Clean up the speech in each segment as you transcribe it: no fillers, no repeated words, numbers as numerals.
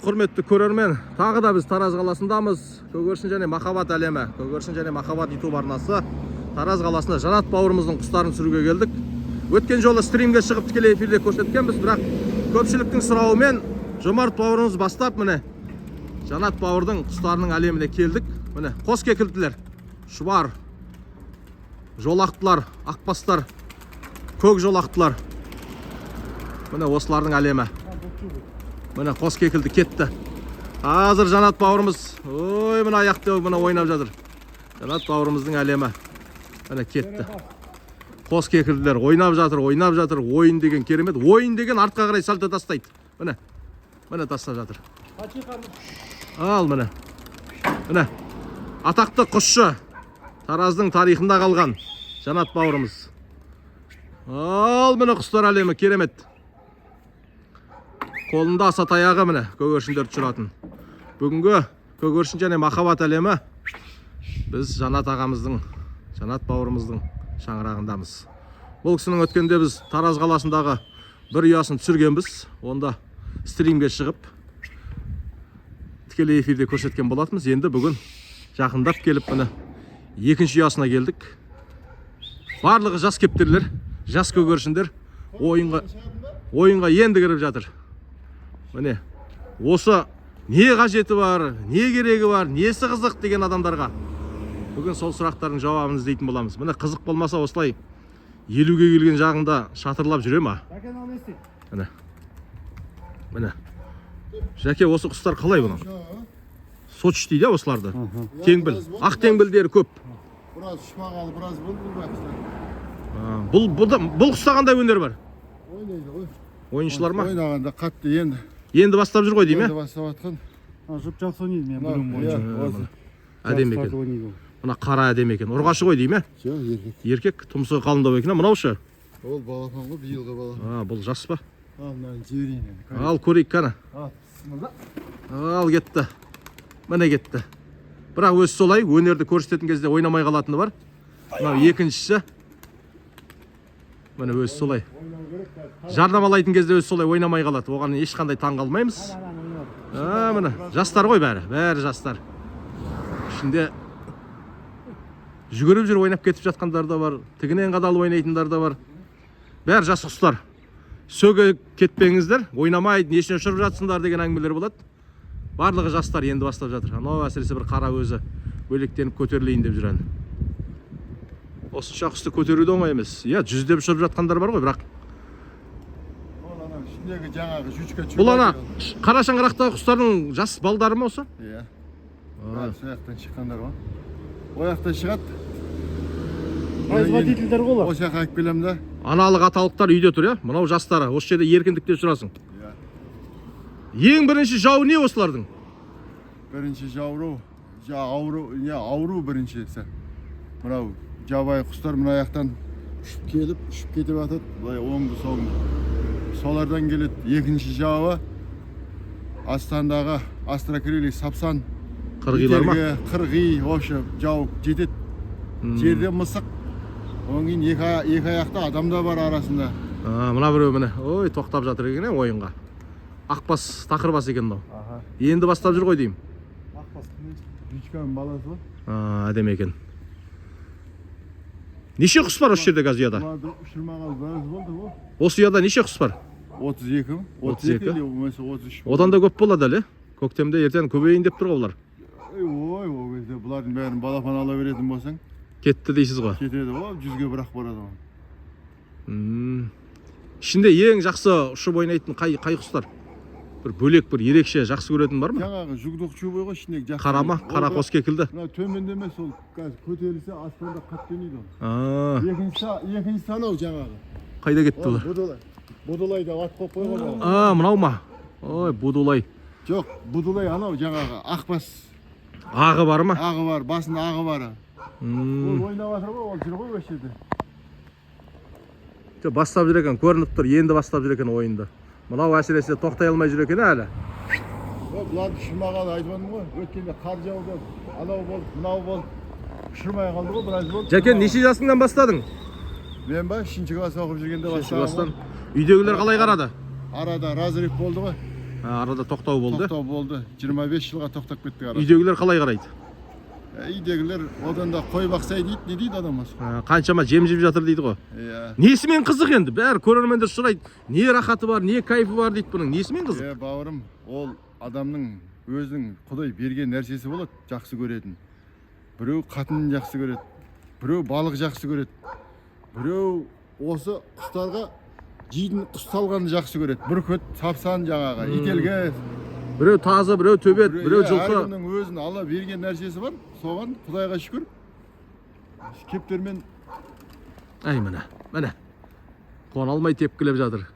Құрметті көрермен, тағы да біз Тараз қаласындамыз. Көгершін және махаббат әлемі, Көгершін және махаббат YouTube арнасы Тараз қаласында Жанат бауырымыздың құстарын түсіруге келдік. Өткен жолы стримге шығып тікелей эфирде көрсеткенбіз, бірақ көпшіліктің сұрауымен Жомарт бауырымыз бастап, міне Жанат бауырдың құстарының әлеміне келдік. Міне қос кекілділер, шұбар, жолақтылар, ақбастар, көк жолақтылар. Міне осылардың әлемі. Міне қос кекілді кетті. Қазір Жанат бауырымыз, ой, мына аяқты мына ойнап жатыр. Жанат бауырымыздың әлемі. Міне кетті. Қос кекілділер ойнап жатыр. Ойын деген керемет. Ойын деген артқа қарай салта тастайды. Міне. Міне тастап жатыр. Ал міне. Міне. Атақты құсшы. Тараздың тарихында қалған Жанат бауырымыз. Ал міне құстар әлемі керемет. Қолында аса таяғы міне көгершіндер ұшыратын. Бүгінгі көгершін және махаббат әлемі біз Жанат ағамыздың, Жанат бауырымыздың шаңырағындамыз. Бұл кісінің өткенде біз Тараз қаласындағы бір ұясын түсіргенбіз. Онда стримге шығып тікелей эфирде көрсеткен болатынбыз. Енді бүгін жақындап келіп міне екінші ұясына келдік. Барлығы жас кептерлер, жас көгершіндер ойынға енді кіріп жатыр. Міне, осы не қажеті бар, не керегі бар, несі қызық деген адамдарға бүгін сол сұрақтардың жауабын іздейтін боламыз. Міне қызық болмаса осылай 50-ге келген жағында шатырлап жүре ма? Міне. Міне. Жәке, осы құстар қалай бұны? Соч дейді осыларды. Теңбіл. Ақ теңбілдері көп. Біраз ұшмағалы, біраз бұл құста қандай өнер бар? Ойнайды ғой. Ойыншылар ма? Ойнағанда қатты Енді бастап жүр ғой дейме? Енді бастап атқан. Жұп жақсы ойнайды, мен бұрын бойынша. Әдем екен. Мына қара әдем екен. Ұрғашы ғой дейме? Жоқ, еркек. Еркек, тұмсығы қалыңдау екен. Мынау шы? Ол балапан ғой, биылғы балапан. Бұл жас па? Мынаны жіберейін. Ал көрейік қана. Бісмілда. Ал кетті. Міне кетті. Бірақ өзі солай, өнерді көрсететін кезде ойнамай қалатыны бар. Мынау екіншісі. Міне өзі солай. Жарнамалайтын кезде өзі солай ойнамай қалады. Оған ешқандай таң қалмаймыз. Міне жастар ғой бәрі жастар. Ішінде жүгіріп жүр ойнап кетіп жатқандар да бар, тігінен қадалып ойнайтындар да бар. Бәрі жас құстар. Сөге кетпеңіздер, ойнамайды, нешіне ұшырып жатсындар деген әңгімелер болады. Барлығы жастар енді бастап жатыр. Анау әсіресе бір қара өзі бөлектеніп көтерілейін деп жүрген. Осынша құсты көтеруді оңай емес. Иә, жүздеп ұшырып жатқандар бар ғой, бірақ Ішіндегі жаңағы жүчке чүгір. бұл ана қара шаңырақтағы құстардың жас балдары ма осы? Иә. Сояқтан шыққандар ғой. Ояқтан шығады. Производительдер ғой. Осы жаққа алып келем да. Аналық аталықтар үйде тұр, иә? Мынау жастары. Осы жерде еркіндікте жүрасың. Ең бірінші жауы не осылардың? Бірінші ауру біріншісі. Мынау жабайы құстар мына аяқтан ұшып келіп, ұшып кетіп атады. Былай оңды соңды. Солардан келеді. Екінші жауы Астандағы астрокрилий сапсан. Қырғилар ма? Қырғи, вообще жау жетеді. Жерде мысық. Оң кейін екі аяқта адам да бар арасында. Мына біреу міне, ой, тоқтап жатыр екен ойынға. Ақбас, тақырбас екен мынау. Енді бастап жүр ғой деймін. Ақбас жүчканың баласы ғой. Әдем екен. Неше құс бар осы жерде қазір ұяда? Ұшырмағалы біраз болды ғой. Осы ұяда неше құс бар? 32 ме? 32 или 33. Одан да көп болады әлі. Көктемде ертең көбейін деп тұр ғой олар. Ой, ол кезде бұлардың бәрін балапан ала беретін болсаң, кетті дейсіз ғой. кетеді ғой, 100-ге бірақ барады ғой. Ішінде ең жақсы ұшып ойнайтын қай құстар? Бір бөлек, бір ерекше жақсы көретін бар ма? Жаңағы жүгдік чубай ғой, ішіндегі жақсы. Қара ма? Қара қос кекілді. Мына төменде емес, ол көтерілсе аспанда қатты ойнайды ол. Екінші анау жаңағы. Қайда кетті олар? Будулай. Будулай деп ат қойып қойған. Мынау ма? Ой, будулай. Жоқ, будулай анау жаңағы ақбас. Ағы бар ма? Ағы бар, басында ағы бар. Ол ойнап жатыр ғой, ол жүр ғой осы жерде. Бастап жүр екен, көрініп тұр, енді бастап жүр екен ойынды. Мынау әсіресе тоқтай алмай жүр екен әлі. Бұларды ұшырмағалы айтып ғой, өткенде қар жауды, анау болды, мынау болды. Ұшырмай қалды ғой, біраз болды. Жәкен, неше жасыңнан бастадың? Мен ба, 3-ші класс оқып жүргенде бастағам. Үйдегілер қалай қарады? Арада разрыв болды ғой. Арада тоқтау болды. Тоқтау болды. 25 жылға тоқтап кеттік арада. Үйдегілер қалай қарайды? Үйдегілер одан да қой бақсай дейді, не дейді адам осы? Қаншама жем жеп жатыр дейді ғой. Иә. Несімен қызық енді? Бәрі көрермендер сұрайды. Не рахаты бар, не кайфы бар дейді бұның. Несімен қызық? Бауырым, ол адамның өзінің Құдай берген нәрсесі болады, жақсы көретін. Біреу қатынын жақсы көреді, біреу балық жақсы көреді, біреу осы құстарға жейтін құс салғанды жақсы көреді. Бүркіт, сапсан жаңағы, ителгі. Біреу тазы, біреу төбет, біреу жылқы. Әркімнің өзінің Алла берген нәрсесі бар. Соған Құдайға шүкір. Кептермен Ай міне. Қон алмай тепкілеп жатыр.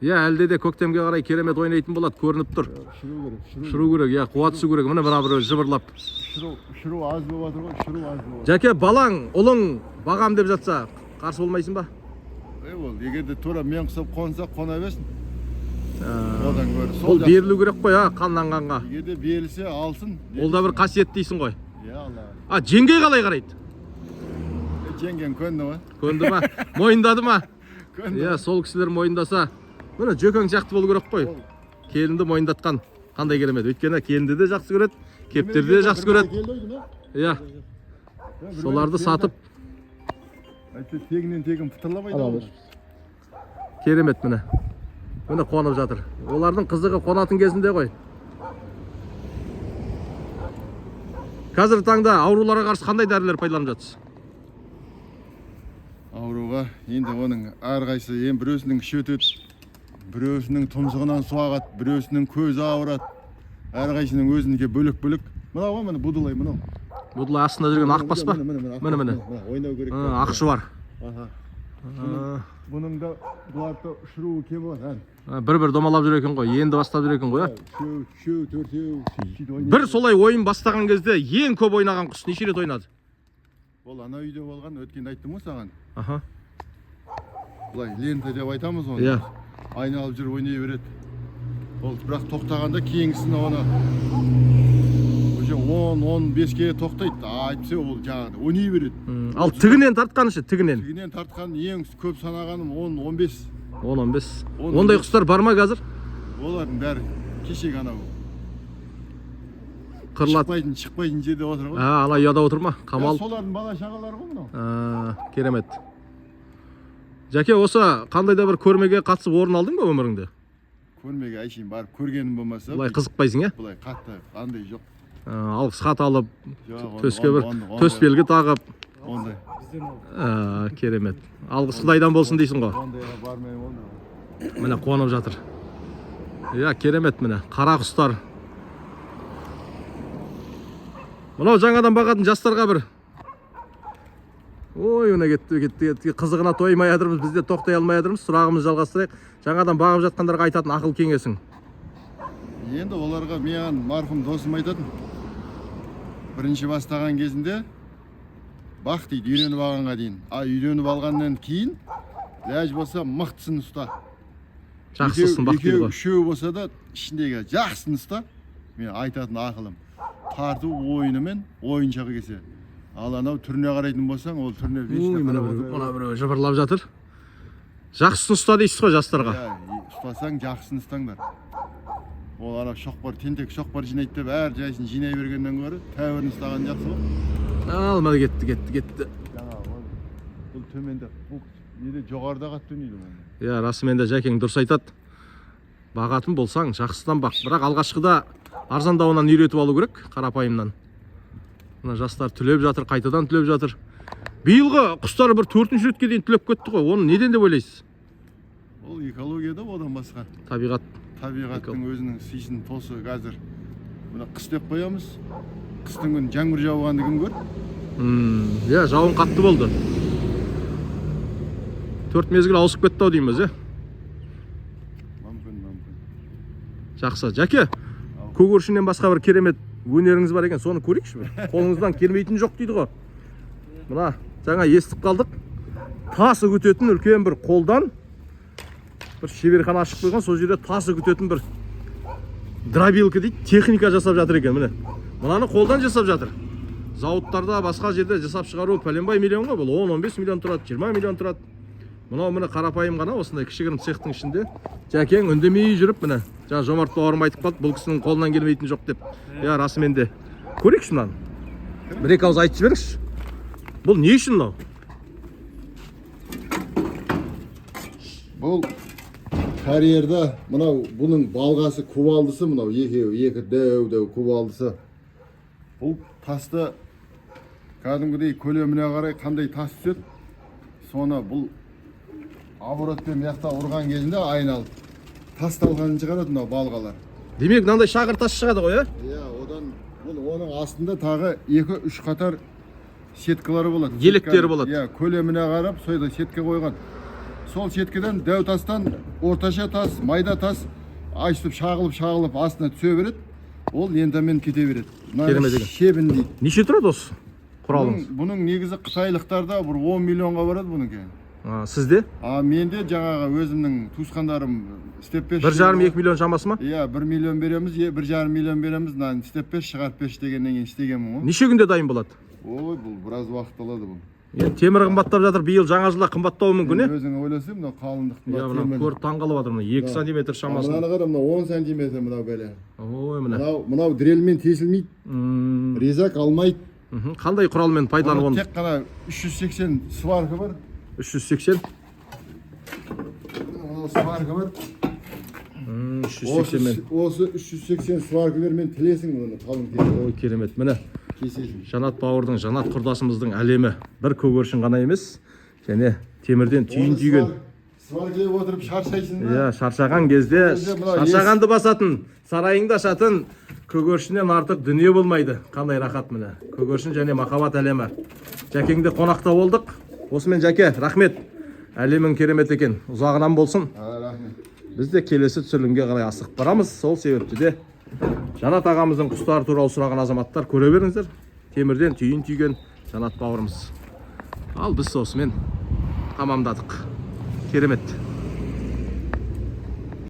Әлде де көктемге қарай керемет ойнайтын болады, көрініп тұр. Шыру керек, қуатысы керек. Міне біреу жыбырлап. Шыру аз болып жатыр ғой, шыру аз болып. Жәке, балаң, ұлың бағам деп жатса, қарсы болмайсың ба? Ол егерде тура мен құсап қонса, қона берсін. Одан гөрі Ол берілу керек қой, қаннан қанға. Егерде берілсе, алсын. Ол да бір қасиет дейсің ғой. Алла. Жеңгей қалай қарайды? Жеңген көнді ма? Көнді ма? Мойындады ма? Көнді. Сол кісілер мойындаса, міне жөкең сияқты болу керек қой. Келінді мойындатқан қандай керемет. Өйткені келінді де жақсы көреді, кептерді де жақсы көреді. Соларды сатып тегінен тегін пытырлап айдалады. Керемет міне. Міне қонып жатыр. Олардың қызығы қонатын кезінде ғой. Қазір таңда ауруларға қарсы қандай дәрілер пайдаланып жатсыз? Ауруға енді оның әрқайсы біреусінің іші өтеді, біреусінің тұмсығынан су ағады, біреусінің көзі ауырады. Әрқайсының өзінікі бөлек-бөлек. Мынау ғой, міне будулай, мынау. Будулай астында жүрген ақбас па? Міне. Ойнау керек. Ақшуар. Бұның да бұларды ұшыруы кем болады. Бір домалап жүр екен ғой, енді бастап жүр екен ғой. Үшеу, төртеу. Бір солай ойын бастаған кезде ең көп ойнаған құс неше рет ойнады? Ол ана үйде болған, өткенде айттым ғой саған. Бұлай лента деп айтамыз оны. Айналып жүр ойнай береді. Ол бірақ тоқтағанда кейінгісін оны 10-15-ке тоқтайды. Айтпесе ол жаңағы ойнай береді. Ал тігінен тартқан ше, тігінен? Тігінен тартқан ең көп санағаным 10-15. 10-15. Ондай құстар бар ма қазір? Олардың бәрі кешек анау. Шықпайтын жерде отыр ғой. Ана ұяда отыр ма? Қамал. Солардың бала шағалары ғой мынау. Керемет. Жәке, осы қандай да бір көрмеге қатысып орын алдың ба өміріңде? Көрмеге әшейін барып көргенім болмаса. Бұлай қызықпайсың, е? Бұлай қатты андай жоқ. Алғыс хат алып, төске бір төсбелгі тағып. Ондай. Керемет. Алғыс Құдайдан болсын дейсің ғой. Ондайға бармаймын оны. Міне қонып жатыр. Керемет міне. Қара құстар. Мынау жаңадан бағатын жастарға бір. Ой, өне кетті. Қызығына тоймай жатырмыз, бізде тоқтай алмай жатырмыз. Сұрағымыз жалғастырайық. Жаңадан бағып жатқандарға айтатын ақыл кеңесің. Енді оларға мен марқұм досым айтатын. Бірінші бастаған кезінде бақ дейді, үйреніп алғанға дейін. Үйреніп алғаннан кейін ләж болса мықтысын ұста. Жақсысын бақ дейді ғой. Үшеу болса да ішіндегі жақсысын ұста. Мен айтатын ақылым. Тарту ойынымен ойыншағы кесе. Ал анау түріне қарайтын болсаң, ол түріне вечно қарап жыбырлап жатыр. Жақсысын ұста дейсіз ғой жастарға. Ұстасаң жақсысын ұстаңдар. Ол ана шоқпар, тентек шоқпар жинайды деп әр жайсын жинай бергеннен көрі тәуірін ұстаған жақсы ғой. Мына кетті. Бұл төменде, бұл неде жоғарыда қатты өнейді. Расымен де Жәкең дұрыс айтады. Бағатын болсаң жақсыдан бақ. Бірақ алғашқыда арзандауынан үйретіп алу керек, қарапайымнан. Мына жастар түлеп жатыр, қайтадан түлеп жатыр. Биылғы құстар бір 4-ші ретке дейін түлеп кетті ғой. Оны неден деп ойлайсыз? Ол экологияда одан басқа. Табиғаттың өзінің сыйсын тосы қазір. Мына қыс деп қоямыз. Қыстың күні жаңбыр жауғанды кім көр? Жауын қатты болды. 4 мезгіл ауысып кетті ау дейміз, Мүмкін. Жақсы. Жәке, көгершіннен басқа бір керемет өнеріңіз бар екен, соны көрейікші бір. Қолыңыздан келмейтін жоқ дейді ғой. Мына жаңа естіп қалдық. Тасы күтетін үлкен бір қолдан бір шеберхана ашып қойған, сол жерде тасы күтетін бір дробилка дейді, техника жасап жатыр екен, міне. Мынаны қолдан жасап жатыр. Зауыттарда, басқа жерде жасап шығару пәленбай миллион ғой, бұл 10-15 миллион тұрады, 20 миллион тұрады. Мынау міне қарапайым ғана осындай кішігірім цехтың ішінде Жәкең үндемей жүріп міне Жаңа Жомарт бауырым айтып қалды, бұл кісінің қолынан келмейтін жоқ деп. Я, расымен де. Көрейікші мынаны. Бір екі ауыз айтып жіберіңізші. Бұл не үшін мынау? Бұл карьерда мынау бұның балғасы кувалдысы мынау екі дәу кувалдысы. Бұл тасты кәдімгідей көлеміне қарай қандай тас түседі, соны бұл оборотпен мияқта ұрған кезінде айналып тасталғанын шығарады мынау балғалар. Демек, мынандай шағыр тас шығады ғой, Иә, одан оның астында тағы 2-3 қатар сеткалары болады. Електері болады. Иә, көлеміне қарап, сойда сетке қойған. Сол сеткеден дәу тастан орташа тас, майда тас айшып шағылып астына түсе береді. Ол ентамен кете береді. Керемет екен. Шебін дейді. Неше тұрады осы құралыңыз? Бұның негізі қытайлықтарда бір 10 миллионға барады бұныкі. Сізде? Менде жаңағы өзімнің туысқандарым істеп пеш. 1,5-2 миллион шамасы ма? Иә, 1 миллион береміз, 1,5 миллион береміз. Мынаны істеп пеш, шығарып пеш дегеннен кейін істегенмін ғой. Неше күнде дайын болады? Ой, бұл біраз уақыт алады бұл. Темір қымбаттап жатыр, биыл жаңа жылда қымбаттауы мүмкін, Өзің ойласаң, мынау қалыңдықты. Иә, мына көріп таңғалып жатыр, мына 2 сантиметр шамасы. Мынаны қара, мынау 10 сантиметр мынау бәле. Ой, мына. Мынау дрелмен тесілмейді, резак алмайды. Қандай құралмен пайдаланып оны? Тек қана 380 сварка бар. 380? Мынау сварка бар. 380 мен. Осы 380 сваркалермен тілесің оны қалың тесіп. Ой, керемет. Міне. Кесесің. Жанат бауырдың, Жанат құрдасымыздың әлемі бір көгершін ғана емес, және темірден түйін түйген. Сваркалеп отырып шаршайсың ба? Иә, шаршаған кезде шаршағанды басатын, сарайыңды ашатын көгершіннен артық дүние болмайды. Қандай рахат міне. Көгершін және махаббат әлемі. Жәкеңде қонақта болдық. Осымен Жәке, рахмет. Әлемің керемет екен. Ұзағынан болсын. Рахмет. Біз де келесі түсірілімге қарай асығып барамыз. Сол себепті де Жанат ағамыздың құстары туралы сұраған азаматтар көре беріңіздер. Темірден түйін түйген Жанат бауырымыз. Ал біз осымен тамамдадық. Керемет.